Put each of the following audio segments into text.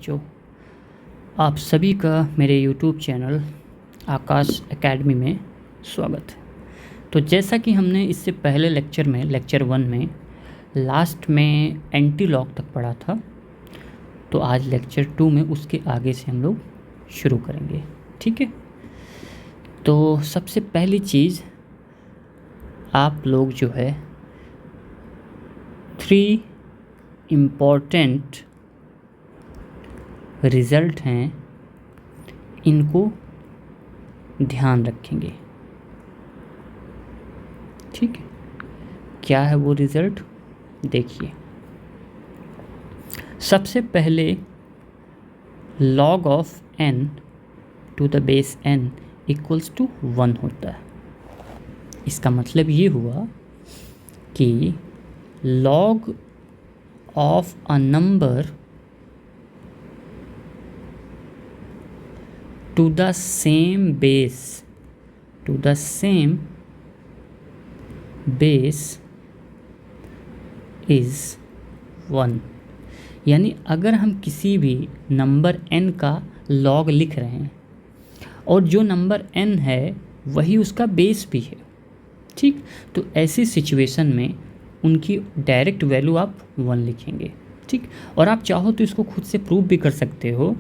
जो आप सभी का मेरे YouTube चैनल आकाश एकेडमी में स्वागत है। तो जैसा कि हमने इससे पहले लेक्चर 1 में लास्ट में एंटी लॉग तक पढ़ा था, तो आज लेक्चर 2 में उसके आगे से हम लोग शुरू करेंगे। ठीक है, तो सबसे पहली चीज़ आप लोग जो है 3 इम्पॉर्टेंट रिज़ल्ट हैं, इनको ध्यान रखेंगे। ठीक है, क्या है वो रिज़ल्ट देखिए। सबसे पहले log of n to the base n equals to 1 होता है। इसका मतलब ये हुआ कि log of a number to the same base is 1। यानी अगर हम किसी भी नंबर n का log लिख रहे हैं और जो नंबर n है वही उसका बेस भी है, ठीक, तो ऐसी सिचुएशन में उनकी डायरेक्ट वैल्यू आप 1 लिखेंगे। ठीक, और आप चाहो तो इसको खुद से प्रूव भी कर सकते हो।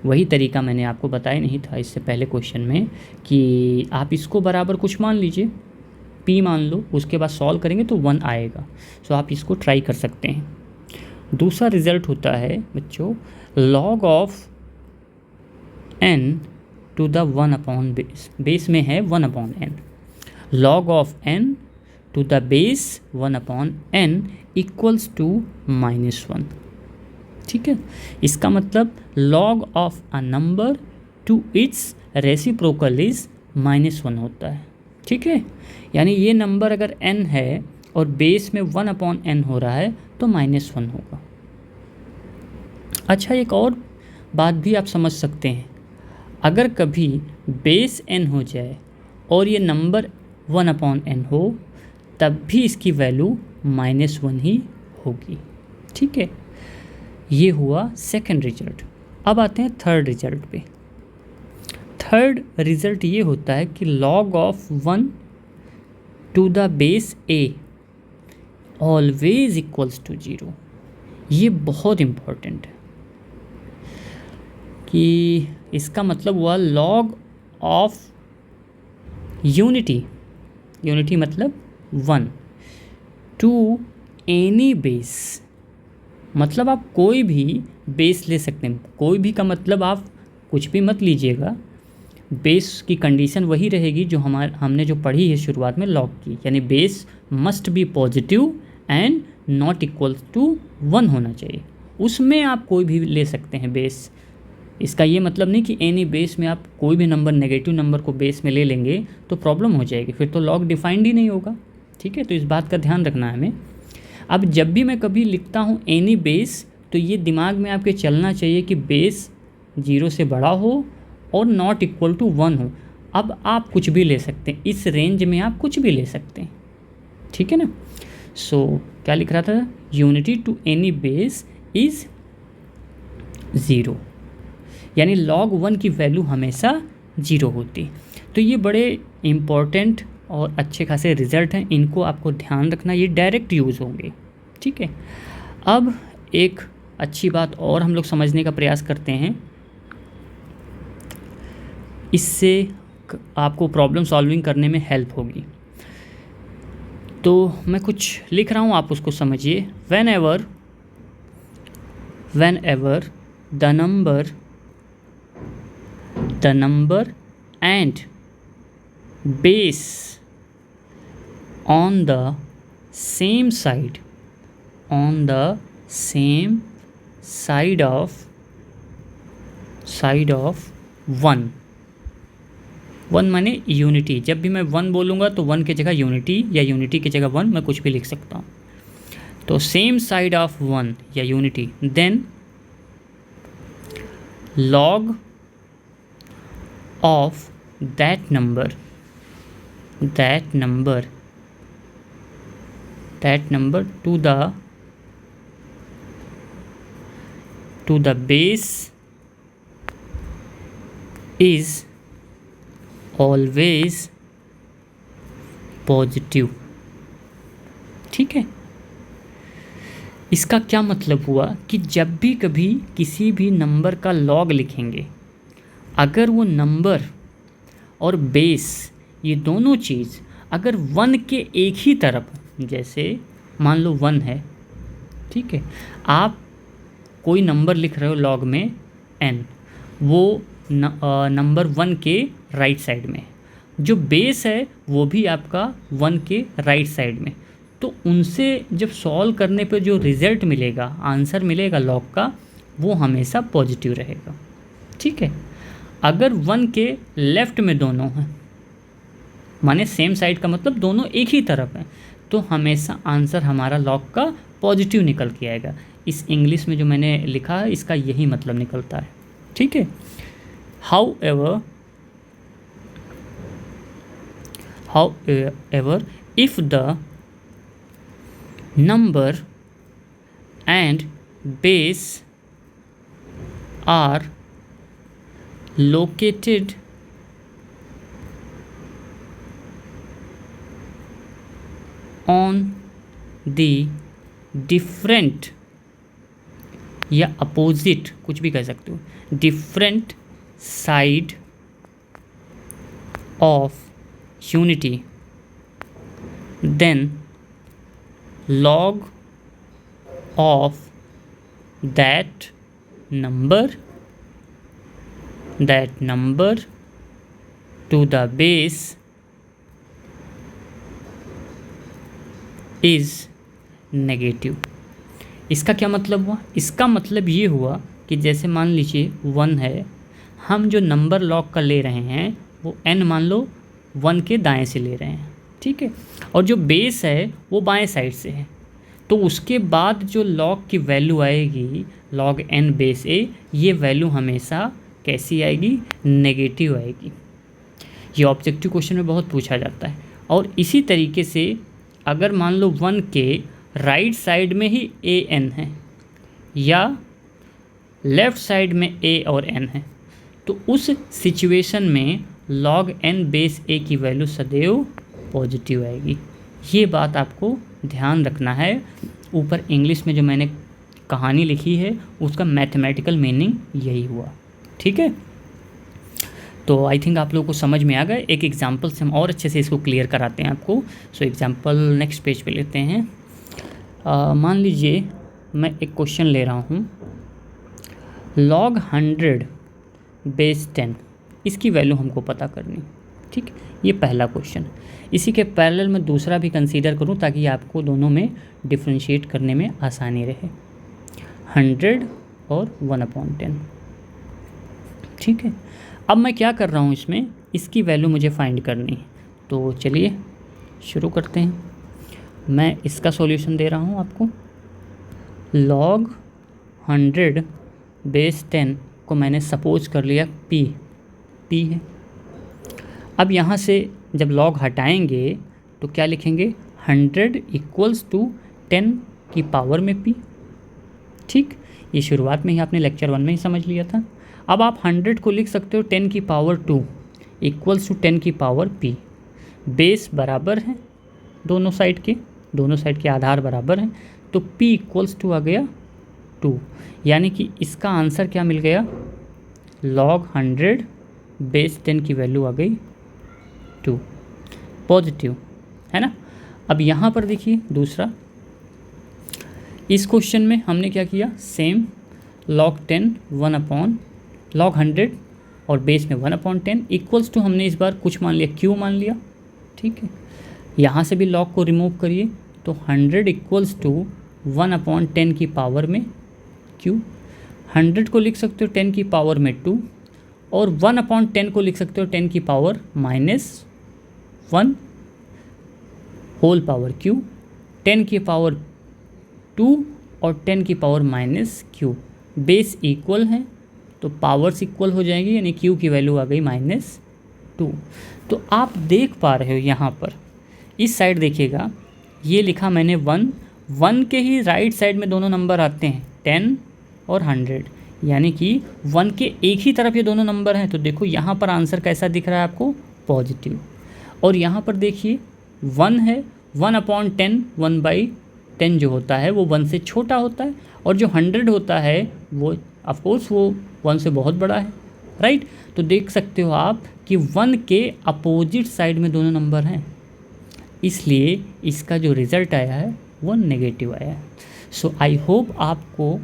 वही तरीका मैंने आपको बताया नहीं था इससे पहले क्वेश्चन में कि आप इसको बराबर कुछ मान लीजिए, p मान लो, उसके बाद सॉल्व करेंगे तो 1 आएगा। सो आप इसको ट्राई कर सकते हैं। दूसरा रिज़ल्ट होता है बच्चों log of n to the 1 upon base में है 1 upon n, log of n to the base 1 upon n equals to -1। ठीक है, इसका मतलब log of a number to its reciprocal is -1 होता है। ठीक है, यानी ये नंबर अगर n है और बेस में 1 अपॉन n हो रहा है तो -1 होगा। अच्छा, एक और बात भी आप समझ सकते हैं, अगर कभी बेस n हो जाए और ये नंबर 1 अपॉन n हो तब भी इसकी वैल्यू -1 ही होगी। ठीक है, ये हुआ सेकंड रिजल्ट। अब आते हैं थर्ड रिजल्ट पे। थर्ड रिजल्ट ये होता है कि log of 1 to the base a always equals to 0। ये बहुत इम्पॉर्टेंट है कि इसका मतलब हुआ log ऑफ यूनिटी मतलब 1 टू एनी बेस, मतलब आप कोई भी बेस ले सकते हैं। कोई भी का मतलब आप कुछ भी मत लीजिएगा, बेस की कंडीशन वही रहेगी जो हमने जो पढ़ी है शुरुआत में लॉग की, यानी base must be positive and not equal to 1 होना चाहिए। उसमें आप कोई भी ले सकते हैं बेस। इसका ये मतलब नहीं कि एनी बेस में आप कोई भी नंबर नेगेटिव नंबर को बेस में ले लेंगे तो प्रॉब्लम हो जाएगी, फिर तो लॉग डिफाइंड ही नहीं होगा। ठीक है, तो इस बात का ध्यान रखना है हमें। अब जब भी मैं कभी लिखता हूँ एनी बेस, तो ये दिमाग में आपके चलना चाहिए कि बेस 0 से बड़ा हो और नॉट इक्वल टू 1 हो। अब आप कुछ भी ले सकते हैं, इस रेंज में आप कुछ भी ले सकते हैं। ठीक है ना। सो क्या लिख रहा था, unity to any base is 0, यानी log 1 की वैल्यू हमेशा 0 होती। तो ये बड़े इम्पॉर्टेंट और अच्छे खासे रिज़ल्ट हैं, इनको आपको ध्यान रखना, ये डायरेक्ट यूज़ होंगे। ठीक है, अब एक अच्छी बात और हम लोग समझने का प्रयास करते हैं, इससे आपको प्रॉब्लम सॉल्विंग करने में हेल्प होगी। तो मैं कुछ लिख रहा हूँ, आप उसको समझिए। When ever the number and base on the same side of 1 माने यूनिटी। जब भी मैं 1 बोलूँगा तो 1 की जगह यूनिटी या यूनिटी की जगह 1 मैं कुछ भी लिख सकता हूँ। तो सेम साइड ऑफ 1 या unity, then log of that number to the to the base is always positive. ठीक है, इसका क्या मतलब हुआ कि जब भी कभी किसी भी नंबर का लॉग लिखेंगे, अगर वो नंबर और बेस ये दोनों चीज़ अगर 1 के एक ही तरफ, जैसे मान लो 1 है, ठीक है, आप कोई नंबर लिख रहे हो लॉग में n, वो नंबर 1 के राइट साइड में, जो बेस है वो भी आपका 1 के राइट साइड में, तो उनसे जब सॉल्व करने पे जो रिज़ल्ट मिलेगा, आंसर मिलेगा लॉग का, वो हमेशा पॉजिटिव रहेगा। ठीक है, अगर 1 के लेफ़्ट में दोनों हैं, माने सेम साइड का मतलब दोनों एक ही तरफ हैं, तो हमेशा आंसर हमारा लॉग का पॉजिटिव निकल के आएगा। इस इंग्लिश में जो मैंने लिखा है इसका यही मतलब निकलता है। ठीक है, however if the number and base are located on the different या अपोजिट, कुछ भी कह सकते हो, different side of unity, then log of that number to the base is negative. इसका क्या मतलब हुआ? इसका मतलब ये हुआ कि जैसे मान लीजिए 1 है, हम जो नंबर लॉग का ले रहे हैं वो n मान लो 1 के दाएं से ले रहे हैं। ठीक है, और जो बेस है वो बाएं साइड से है, तो उसके बाद जो लॉग की वैल्यू आएगी log n बेस a, ये वैल्यू हमेशा कैसी आएगी? नेगेटिव आएगी। ये ऑब्जेक्टिव क्वेश्चन में बहुत पूछा जाता है। और इसी तरीके से अगर मान लो 1 के राइट साइड में ही a n है या लेफ़्ट साइड में a और n है, तो उस सिचुएशन में log n बेस a की वैल्यू सदैव पॉजिटिव आएगी। ये बात आपको ध्यान रखना है। ऊपर इंग्लिश में जो मैंने कहानी लिखी है उसका मैथमेटिकल मीनिंग यही हुआ। ठीक है, तो आई थिंक आप लोगों को समझ में आ गए। एक एग्जांपल से हम और अच्छे से इसको क्लियर कराते हैं आपको। सो एग्जांपल नेक्स्ट पेज पे लेते हैं। मान लीजिए मैं एक क्वेश्चन ले रहा हूँ, log 100 बेस 10, इसकी वैल्यू हमको पता करनी। ठीक, ये पहला क्वेश्चन। इसी के पैरेलल में दूसरा भी कंसीडर करूं ताकि आपको दोनों में डिफ्रेंशिएट करने में आसानी रहे। 100 और 1/10। ठीक है, अब मैं क्या कर रहा हूं इसमें, इसकी वैल्यू मुझे फाइंड करनी है। तो चलिए शुरू करते हैं। मैं इसका सॉल्यूशन दे रहा हूं आपको। log 100 बेस 10 को मैंने सपोज कर लिया p है। अब यहाँ से जब log हटाएंगे तो क्या लिखेंगे? 100 इक्वल्स टू 10 की पावर में p। ठीक, ये शुरुआत में ही आपने लेक्चर 1 में ही समझ लिया था। अब आप 100 को लिख सकते हो 10 की पावर 2 इक्वल्स टू 10 की पावर p। बेस बराबर है, दोनों साइड के आधार बराबर हैं, तो p इक्वल्स टू आ गया 2। यानी कि इसका आंसर क्या मिल गया? log 100 बेस 10 की वैल्यू आ गई 2, पॉजिटिव, है ना। अब यहाँ पर देखिए दूसरा, इस क्वेश्चन में हमने क्या किया? सेम log 100 और बेस में 1/10 इक्वल्स टू, हमने इस बार कुछ मान लिया, q मान लिया। ठीक है, यहाँ से भी log को रिमूव करिए तो 100 इक्वल्स टू 1/10 की पावर में q। 100 को लिख सकते हो 10 की पावर में 2 और 1/10 को लिख सकते हो 10 की पावर -1 होल पावर q। 10 की पावर 2 और 10 की पावर -q। बेस इक्वल है तो पावर्स इक्वल हो जाएगी, यानी q की वैल्यू आ गई -2। तो आप देख पा रहे हो यहाँ पर इस साइड देखिएगा, ये लिखा मैंने 1 के ही राइट साइड में दोनों नंबर आते हैं 10 और 100, यानी कि 1 के एक ही तरफ ये दोनों नंबर हैं। तो देखो यहाँ पर आंसर कैसा दिख रहा है आपको, पॉजिटिव। और यहाँ पर देखिए 1 है, 1/10, 1/10 जो होता है वो 1 से छोटा होता है, और जो 100 होता है वो ऑफकोर्स वो 1 से बहुत बड़ा है, राइट। तो देख सकते हो आप कि 1 के अपोजिट साइड में दोनों नंबर हैं, इसलिए इसका जो रिज़ल्ट आया है वो नेगेटिव आया है। सो आई होप आपको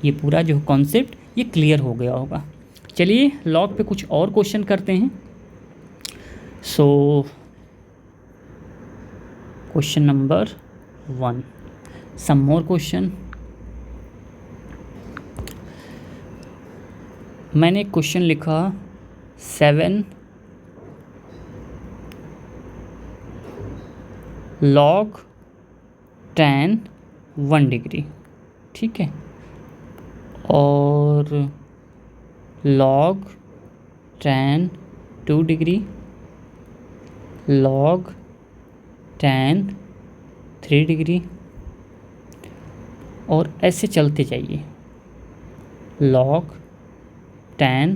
ये पूरा जो कॉन्सेप्ट ये क्लियर हो गया होगा। चलिए लॉग पे कुछ और क्वेश्चन करते हैं। सो क्वेश्चन नंबर 1, सम मोर क्वेश्चन। मैंने एक क्वेश्चन लिखा 7 log tan 1 डिग्री, ठीक है, और log tan 2 degree, log tan 3 degree, और ऐसे चलते जाइए log tan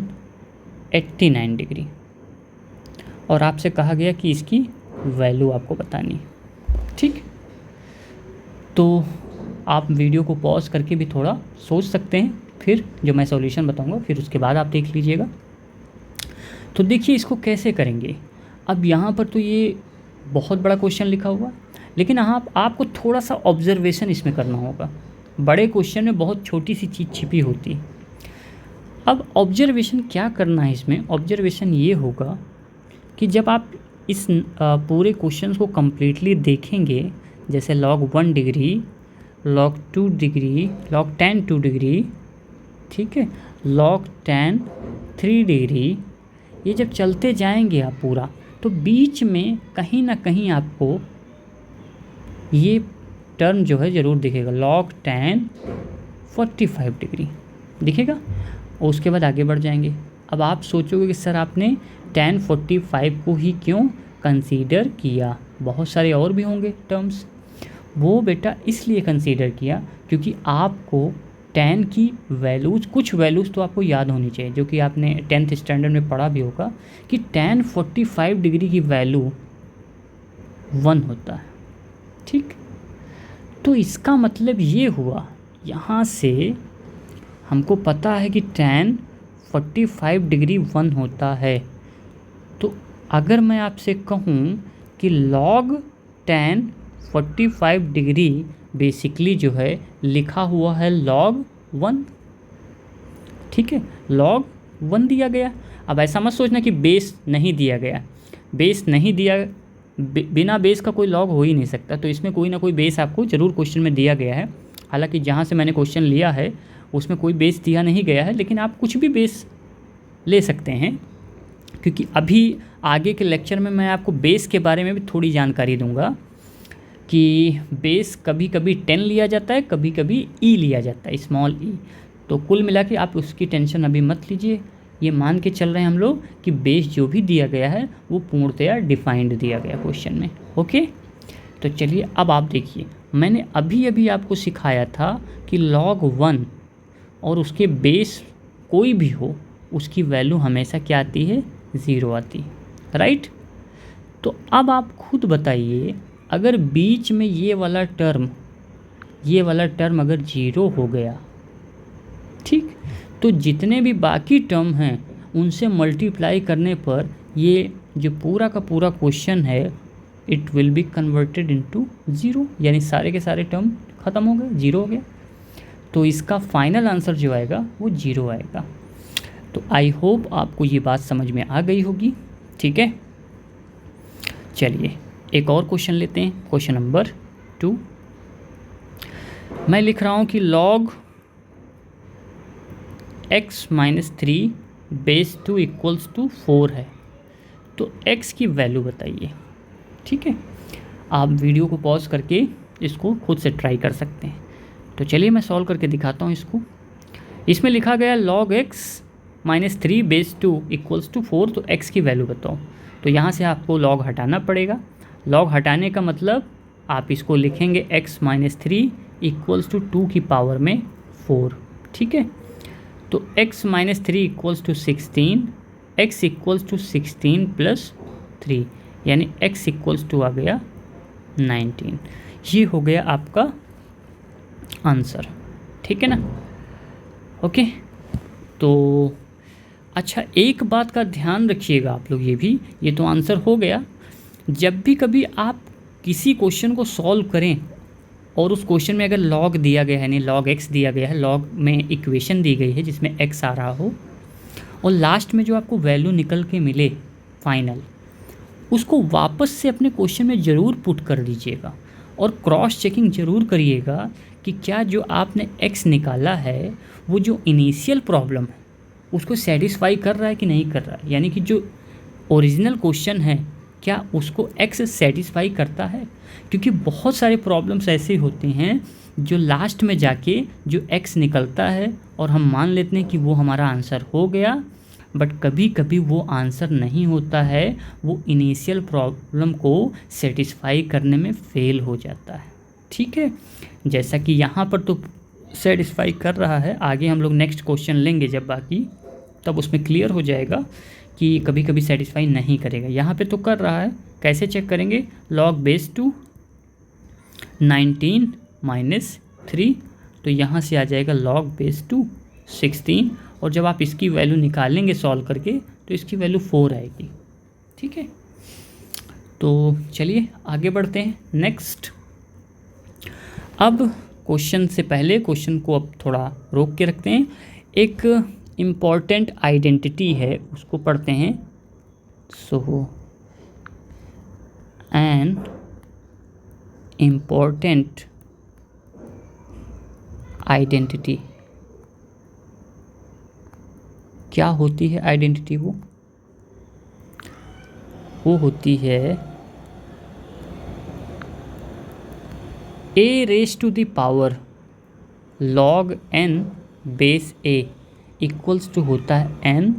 89 डिग्री, और आपसे कहा गया कि इसकी वैल्यू आपको बतानी, ठीक। तो आप वीडियो को पॉज करके भी थोड़ा सोच सकते हैं, फिर जो मैं सॉल्यूशन बताऊंगा फिर उसके बाद आप देख लीजिएगा। तो देखिए इसको कैसे करेंगे। अब यहाँ पर तो ये बहुत बड़ा क्वेश्चन लिखा हुआ, लेकिन आपको थोड़ा सा ऑब्जर्वेशन इसमें करना होगा। बड़े क्वेश्चन में बहुत छोटी सी चीज़ छिपी होती है। अब ऑब्जर्वेशन क्या करना है इसमें, ऑब्जर्वेशन ये होगा कि जब आप इस पूरे क्वेश्चन को कम्प्लीटली देखेंगे, जैसे log 1 degree, log 2 degree, log tan 2 degree, ठीक है, log tan 3 डिग्री, ये जब चलते जाएंगे आप पूरा, तो बीच में कहीं ना कहीं आपको ये टर्म जो है ज़रूर दिखेगा, log tan 45 डिग्री दिखेगा, और उसके बाद आगे बढ़ जाएंगे। अब आप सोचोगे कि सर आपने tan 45 को ही क्यों कंसीडर किया, बहुत सारे और भी होंगे टर्म्स। वो बेटा इसलिए कंसीडर किया क्योंकि आपको tan की वैल्यूज़, कुछ वैल्यूज़ तो आपको याद होनी चाहिए, जो कि आपने 10th स्टैंडर्ड में पढ़ा भी होगा कि tan 45 डिग्री की वैल्यू 1 होता है, ठीक। तो इसका मतलब ये हुआ, यहाँ से हमको पता है कि tan 45 डिग्री 1 होता है। तो अगर मैं आपसे कहूँ कि log tan 45 डिग्री बेसिकली जो है लिखा हुआ है log 1, ठीक है, log 1 दिया गया। अब ऐसा मत सोचना कि बेस नहीं दिया गया, बेस नहीं दिया, बिना बेस का कोई लॉग हो ही नहीं सकता। तो इसमें कोई ना कोई बेस आपको ज़रूर क्वेश्चन में दिया गया है। हालांकि जहाँ से मैंने क्वेश्चन लिया है उसमें कोई बेस दिया नहीं गया है, लेकिन आप कुछ भी बेस ले सकते हैं, क्योंकि अभी आगे के लेक्चर में मैं आपको बेस के बारे में भी थोड़ी जानकारी दूंगा कि बेस कभी कभी 10 लिया जाता है, कभी कभी ई लिया जाता है, स्मॉल ई। तो कुल मिला के आप उसकी टेंशन अभी मत लीजिए, ये मान के चल रहे हैं हम लोग कि बेस जो भी दिया गया है वो पूर्णतया डिफाइंड दिया गया क्वेश्चन में, ओके। तो चलिए अब आप देखिए, मैंने अभी अभी आपको सिखाया था कि log 1 और उसके बेस कोई भी हो उसकी वैल्यू हमेशा क्या आती है, 0 आती है, राइट। तो अब आप खुद बताइए, अगर बीच में ये वाला टर्म अगर 0 हो गया, ठीक, तो जितने भी बाकी टर्म हैं उनसे मल्टीप्लाई करने पर ये जो पूरा का पूरा क्वेश्चन है it will be converted into 0, यानी सारे के सारे टर्म ख़त्म हो गए, 0 हो गया। तो इसका फाइनल आंसर जो आएगा वो 0 आएगा। तो आई होप आपको ये बात समझ में आ गई होगी, ठीक है। चलिए एक और क्वेश्चन लेते हैं, क्वेश्चन नंबर 2। मैं लिख रहा हूँ कि log x - 3 base 2 equals to 4 है, तो x की वैल्यू बताइए, ठीक है। आप वीडियो को पॉज करके इसको खुद से ट्राई कर सकते हैं। तो चलिए मैं सॉल्व करके दिखाता हूँ इसको। इसमें लिखा गया log x - 3 base 2 equals to 4, तो x की वैल्यू बताओ। तो यहाँ से आपको log हटाना पड़ेगा। log हटाने का मतलब आप इसको लिखेंगे x - 3 इक्वल्स टू 2 की पावर में 4, ठीक है। तो x minus 3 equals to 16, x equals to 16 plus 3, यानी x इक्वल्स टू आ गया 19। ये हो गया आपका आंसर, ठीक है ना। ओके, तो अच्छा एक बात का ध्यान रखिएगा आप लोग, ये तो आंसर हो गया। जब भी कभी आप किसी क्वेश्चन को सॉल्व करें और उस क्वेश्चन में अगर लॉग दिया गया है, यानी लॉग एक्स दिया गया है, लॉग में इक्वेशन दी गई है जिसमें एक्स आ रहा हो, और लास्ट में जो आपको वैल्यू निकल के मिले फाइनल, उसको वापस से अपने क्वेश्चन में ज़रूर पुट कर दीजिएगा और क्रॉस चेकिंग ज़रूर करिएगा कि क्या जो आपने एक्स निकाला है वो जो इनिशियल प्रॉब्लम है उसको सेटिस्फाई कर रहा है कि नहीं कर रहा है, यानी कि जो ओरिजिनल क्वेश्चन है क्या उसको एक्स सेटिस्फाई करता है। क्योंकि बहुत सारे प्रॉब्लम्स ऐसे होते हैं जो लास्ट में जाके जो एक्स निकलता है और हम मान लेते हैं कि वो हमारा आंसर हो गया, बट कभी कभी वो आंसर नहीं होता है, वो इनिशियल प्रॉब्लम को सेटिस्फाई करने में फेल हो जाता है, ठीक है। जैसा कि यहाँ पर तो सेटिस्फाई कर रहा है, आगे हम लोग नेक्स्ट क्वेश्चन लेंगे जब बाकी, तब उसमें क्लियर हो जाएगा कि कभी कभी सेटिस्फाई नहीं करेगा। यहाँ पे तो कर रहा है, कैसे चेक करेंगे, लॉग बेस टू 19 माइनस 3, तो यहाँ से आ जाएगा लॉग बेस टू 16, और जब आप इसकी वैल्यू निकालेंगे सॉल्व करके तो इसकी वैल्यू 4 आएगी, ठीक है। तो चलिए आगे बढ़ते हैं नेक्स्ट। अब क्वेश्चन से पहले क्वेश्चन को अब थोड़ा रोक के रखते हैं, एक इम्पॉर्टेंट आइडेंटिटी है उसको पढ़ते हैं। सो एन इम्पॉर्टेंट आइडेंटिटी, क्या होती है आइडेंटिटी, वो होती है a raise to the power log n base a equals to होता है n,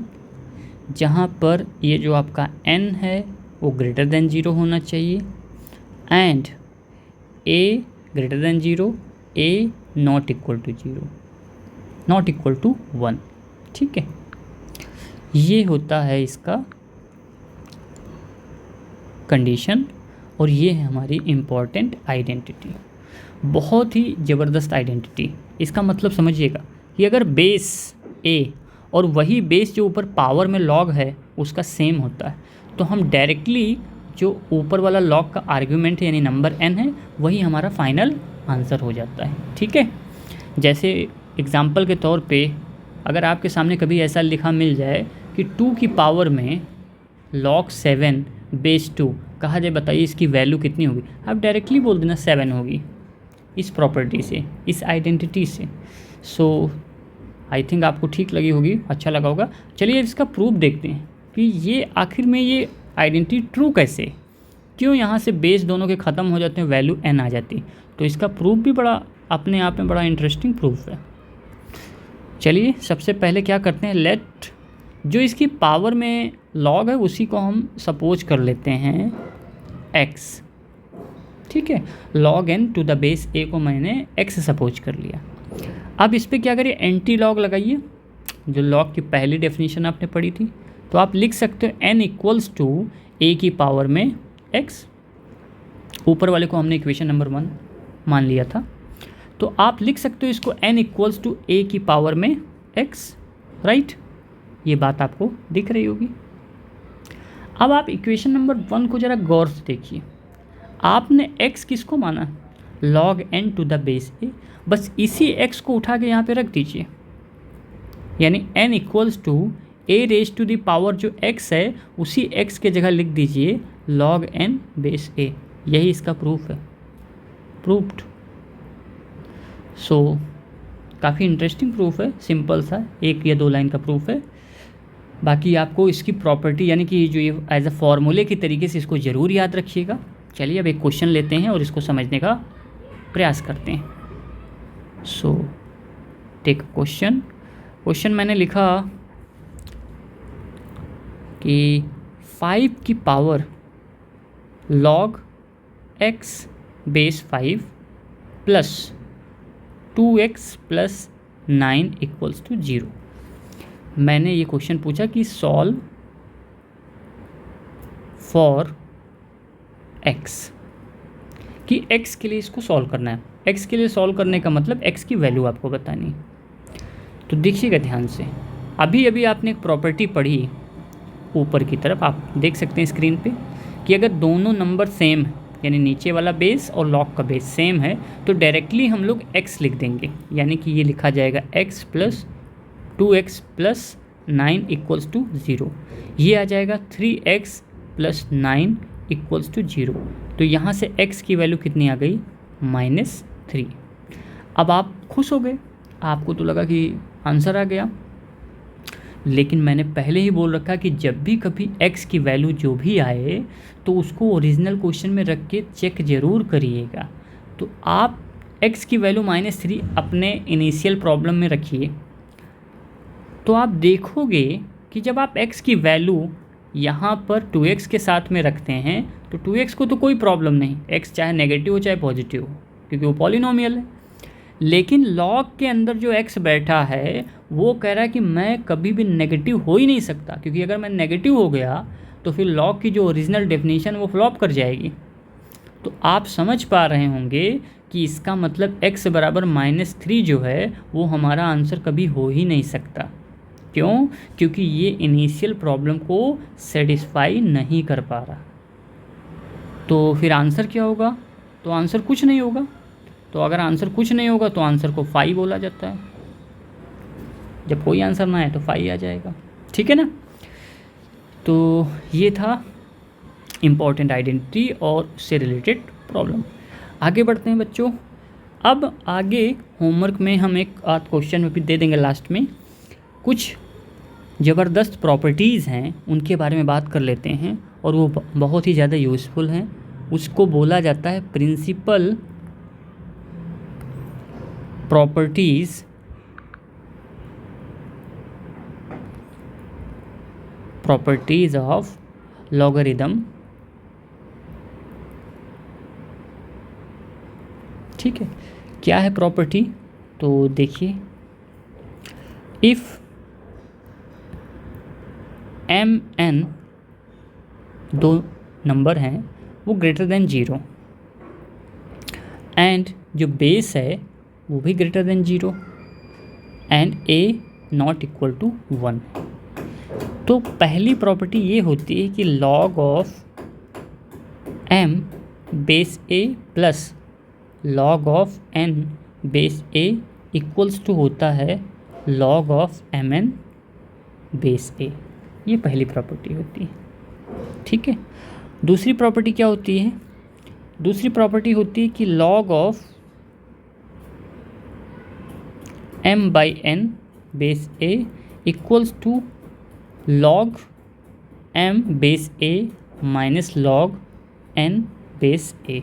जहाँ पर ये जो आपका n है वो ग्रेटर देन 0 होना चाहिए, and a greater than 0, a not equal to 0, not equal to 1, ठीक है। ये होता है इसका कंडीशन, और ये है हमारी इम्पॉर्टेंट आइडेंटिटी। बहुत ही ज़बरदस्त आइडेंटिटी। इसका मतलब समझिएगा कि अगर बेस a और वही बेस जो ऊपर पावर में लॉग है उसका सेम होता है, तो हम डायरेक्टली जो ऊपर वाला लॉग का आर्ग्यूमेंट है यानी नंबर n है वही हमारा फाइनल आंसर हो जाता है, ठीक है। जैसे एग्जाम्पल के तौर पे अगर आपके सामने कभी ऐसा लिखा मिल जाए कि 2 की पावर में log 7 बेस 2 कहा जाए, बताइए इसकी वैल्यू कितनी होगी, आप डायरेक्टली बोल देना 7 होगी, इस प्रॉपर्टी से, इस आइडेंटिटी से। सो आई थिंक आपको ठीक लगी होगी, अच्छा लगा होगा। चलिए इसका प्रूफ देखते हैं कि ये आखिर में ये आइडेंटिटी ट्रू कैसे, क्यों यहाँ से बेस दोनों के ख़त्म हो जाते हैं, वैल्यू n आ जाती। तो इसका प्रूफ भी बड़ा अपने आप में बड़ा इंटरेस्टिंग प्रूफ है। चलिए सबसे पहले क्या करते हैं, लेट जो इसकी पावर में लॉग है उसी को हम सपोज कर लेते हैं x, ठीक है। log n to the base a को मैंने x सपोज कर लिया। अब इस पर क्या करिए, एंटी लॉग लगाइए, जो लॉग की पहली डेफिनेशन आपने पढ़ी थी। तो आप लिख सकते हो n इक्वल्स टू a की पावर में x, ऊपर वाले को हमने इक्वेशन नंबर 1 मान लिया था, तो आप लिख सकते हो इसको n इक्वल्स टू a की पावर में x, राइट। ये बात आपको दिख रही होगी। अब आप इक्वेशन नंबर 1 को ज़रा गौर से देखिए, आपने x किसको माना, log n to the base a, बस इसी x को उठा के यहाँ पे रख दीजिए, यानी n equals to a raise to the power जो x है उसी x के जगह लिख दीजिए log n बेस a, यही इसका प्रूफ है, प्रूफ्ड। सो काफ़ी इंटरेस्टिंग प्रूफ है, सिंपल सा 1 या 2 लाइन का प्रूफ है। बाकी आपको इसकी प्रॉपर्टी यानी कि जो ये एज अ फॉर्मूले के तरीके से इसको ज़रूर याद रखिएगा। चलिए अब एक क्वेश्चन लेते हैं और इसको समझने का प्रयास करते हैं। सो टेक क्वेश्चन मैंने लिखा कि 5 की power log x base 5 plus 2x plus 9 equals to 0। मैंने ये क्वेश्चन पूछा कि सॉल्व फॉर x, कि x के लिए इसको सॉल्व करना है। x के लिए सॉल्व करने का मतलब x की वैल्यू आपको बतानी है। तो देखिएगा ध्यान से, अभी अभी आपने एक प्रॉपर्टी पढ़ी ऊपर की तरफ, आप देख सकते हैं स्क्रीन पे, कि अगर दोनों नंबर सेम है, यानी नीचे वाला बेस और लॉग का बेस सेम है, तो डायरेक्टली हम लोग x लिख देंगे, यानी कि ये लिखा जाएगा x plus 2x plus 9 equals to 0। ये आ जाएगा 3x प्लस 9 इक्वल्स टू 0। तो यहाँ से x की वैल्यू कितनी आ गई? -3। अब आप खुश हो गए, आपको तो लगा कि आंसर आ गया, लेकिन मैंने पहले ही बोल रखा कि जब भी कभी x की वैल्यू जो भी आए तो उसको ओरिजिनल क्वेश्चन में रख के चेक ज़रूर करिएगा। तो आप x की वैल्यू -3 अपने इनिशियल प्रॉब्लम में रखिए, तो आप देखोगे कि जब आप x की वैल्यू यहाँ पर 2x के साथ में रखते हैं तो 2x को तो कोई प्रॉब्लम नहीं, x चाहे नेगेटिव हो चाहे पॉजिटिव हो, क्योंकि वो पॉलिनोमियल है। लेकिन लॉग के अंदर जो x बैठा है वो कह रहा है कि मैं कभी भी नेगेटिव हो ही नहीं सकता, क्योंकि अगर मैं नेगेटिव हो गया तो फिर लॉग की जो ओरिजिनल डेफिनेशन वो फ्लॉप कर जाएगी। तो आप समझ पा रहे होंगे कि इसका मतलब x बराबर -3 जो है वो हमारा आंसर कभी हो ही नहीं सकता। क्यों? क्योंकि ये इनिशियल प्रॉब्लम को सेटिस्फाई नहीं कर पा रहा। तो फिर आंसर क्या होगा? तो आंसर कुछ नहीं होगा। तो अगर आंसर कुछ नहीं होगा तो आंसर को फाई बोला जाता है। जब कोई आंसर ना आए तो फाई आ जाएगा, ठीक है ना। तो ये था इम्पॉर्टेंट आइडेंटिटी और उससे रिलेटेड प्रॉब्लम। आगे बढ़ते हैं बच्चों। अब आगे होमवर्क में हम एक आध क्वेश्चन भी दे देंगे लास्ट में। कुछ ज़बरदस्त प्रॉपर्टीज़ हैं उनके बारे में बात कर लेते हैं, और वो बहुत ही ज़्यादा यूज़फुल हैं। उसको बोला जाता है प्रिंसिपल प्रॉपर्टीज़ ऑफ लॉगरिदम। ठीक है, क्या है प्रॉपर्टी? तो देखिए, इफ़ mn दो नंबर हैं वो ग्रेटर देन 0 एंड जो बेस है वो भी greater than 0 and a not equal to 1, तो पहली प्रॉपर्टी ये होती है कि log of m base a plus log of n base a equals to होता है log of mn base a। ये पहली प्रॉपर्टी होती है, ठीक है। दूसरी प्रॉपर्टी क्या होती है? दूसरी प्रॉपर्टी होती है कि log of m by n base a equals to log m base a minus log n base a।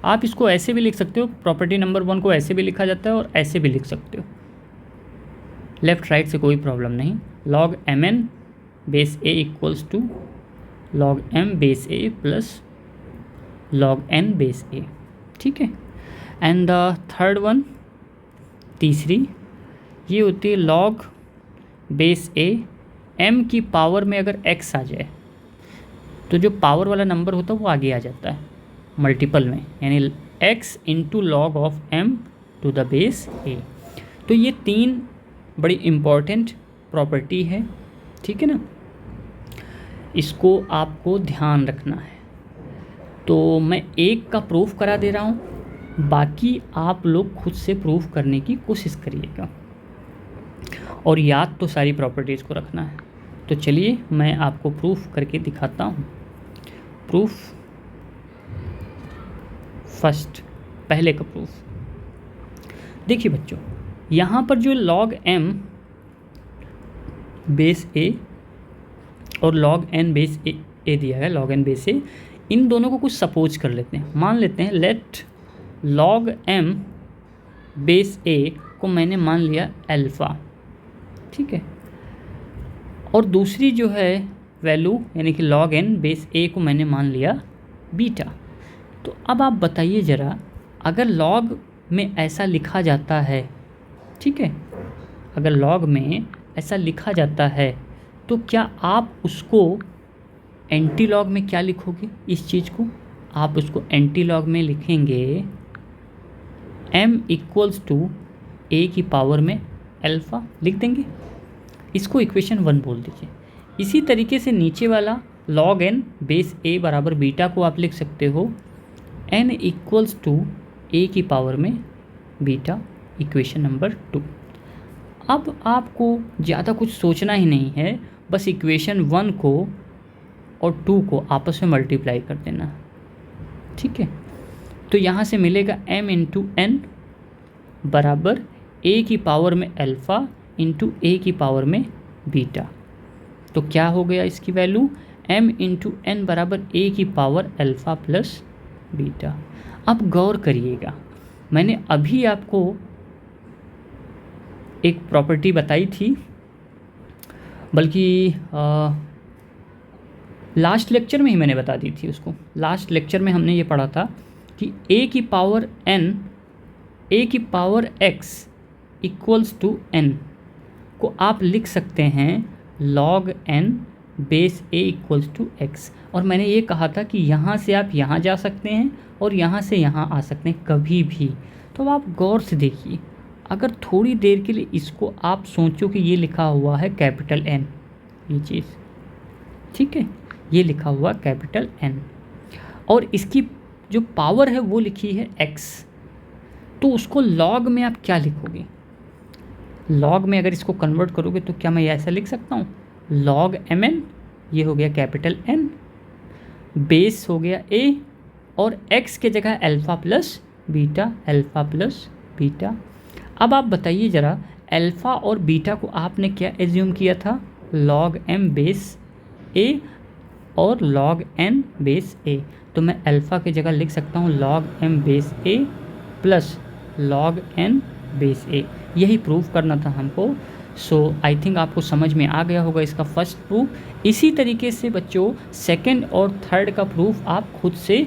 आप इसको ऐसे भी लिख सकते हो, प्रॉपर्टी नंबर 1 को ऐसे भी लिखा जाता है और ऐसे भी लिख सकते हो, लेफ़्ट राइट से कोई प्रॉब्लम नहीं। log mn base a equals to log m base a plus log n base a, ठीक है। एंड द थर्ड वन, तीसरी, ये होती है log बेस a m की पावर में अगर x आ जाए तो जो पावर वाला नंबर होता है वो आगे आ जाता है मल्टीपल में, यानी x into log of m to the base a। तो ये तीन बड़ी इम्पॉर्टेंट प्रॉपर्टी है, ठीक है ना। इसको आपको ध्यान रखना है। तो मैं एक का प्रूफ करा दे रहा हूँ, बाकी आप लोग खुद से प्रूफ करने की कोशिश करिएगा, और याद तो सारी प्रॉपर्टीज़ को रखना है। तो चलिए मैं आपको प्रूफ करके दिखाता हूँ। प्रूफ फर्स्ट, पहले का प्रूफ देखिए बच्चों, यहाँ पर जो log m बेस a और log n बेस a दिया है, log n बेस a, इन दोनों को कुछ सपोज कर लेते हैं। मान लेते हैं let log m base a को मैंने मान लिया अल्फ़ा, ठीक है, और दूसरी जो है वैल्यू यानी कि log n बेस a को मैंने मान लिया बीटा। तो अब आप बताइए ज़रा, अगर log में ऐसा लिखा जाता है, ठीक है, अगर लॉग में ऐसा लिखा जाता है तो क्या आप उसको एंटी लॉग में क्या लिखोगे? इस चीज़ को आप उसको एंटी लॉग में लिखेंगे m इक्वल्स टू a की पावर में अल्फ़ा लिख देंगे, इसको इक्वेशन 1 बोल दीजिए। इसी तरीके से नीचे वाला log n बेस a बराबर बीटा को आप लिख सकते हो n इक्वल्स टू a की पावर में बीटा, इक्वेशन नंबर 2। अब आपको ज़्यादा कुछ सोचना ही नहीं है, बस इक्वेशन 1 को और 2 को आपस में मल्टीप्लाई कर देना, ठीक है। तो यहाँ से मिलेगा m इंटू एन बराबर a की पावर में अल्फ़ा इंटू a की पावर में बीटा। तो क्या हो गया इसकी वैल्यू? m इंटू एन बराबर a की पावर अल्फ़ा प्लस बीटा। अब गौर करिएगा, मैंने अभी आपको एक प्रॉपर्टी बताई थी, बल्कि लास्ट लेक्चर में ही मैंने बता दी थी उसको। लास्ट लेक्चर में हमने ये पढ़ा था कि a की पावर n, a की power x equals to n को आप लिख सकते हैं log n base a equals to x। और मैंने ये कहा था कि यहाँ से आप यहाँ जा सकते हैं और यहाँ से यहाँ आ सकते हैं कभी भी। तो आप गौर से देखिए, अगर थोड़ी देर के लिए इसको आप सोचो कि ये लिखा हुआ है कैपिटल N, ये चीज़, ठीक है, ये लिखा हुआ कैपिटल N और इसकी जो पावर है वो लिखी है x, तो उसको लॉग में आप क्या लिखोगे? लॉग में अगर इसको कन्वर्ट करोगे तो क्या मैं ऐसा लिख सकता हूँ log mn, ये हो गया कैपिटल N, बेस हो गया a और x के जगह alpha plus beta, alpha plus beta. अब आप बताइए ज़रा, अल्फ़ा और बीटा को आपने क्या एज्यूम किया था? log m बेस a और log n बेस a। तो मैं अल्फ़ा की जगह लिख सकता हूँ log m base a plus log n base a। यही प्रूफ करना था हमको। सो आई थिंक आपको समझ में आ गया होगा इसका फर्स्ट प्रूफ। इसी तरीके से बच्चों सेकंड और थर्ड का प्रूफ आप खुद से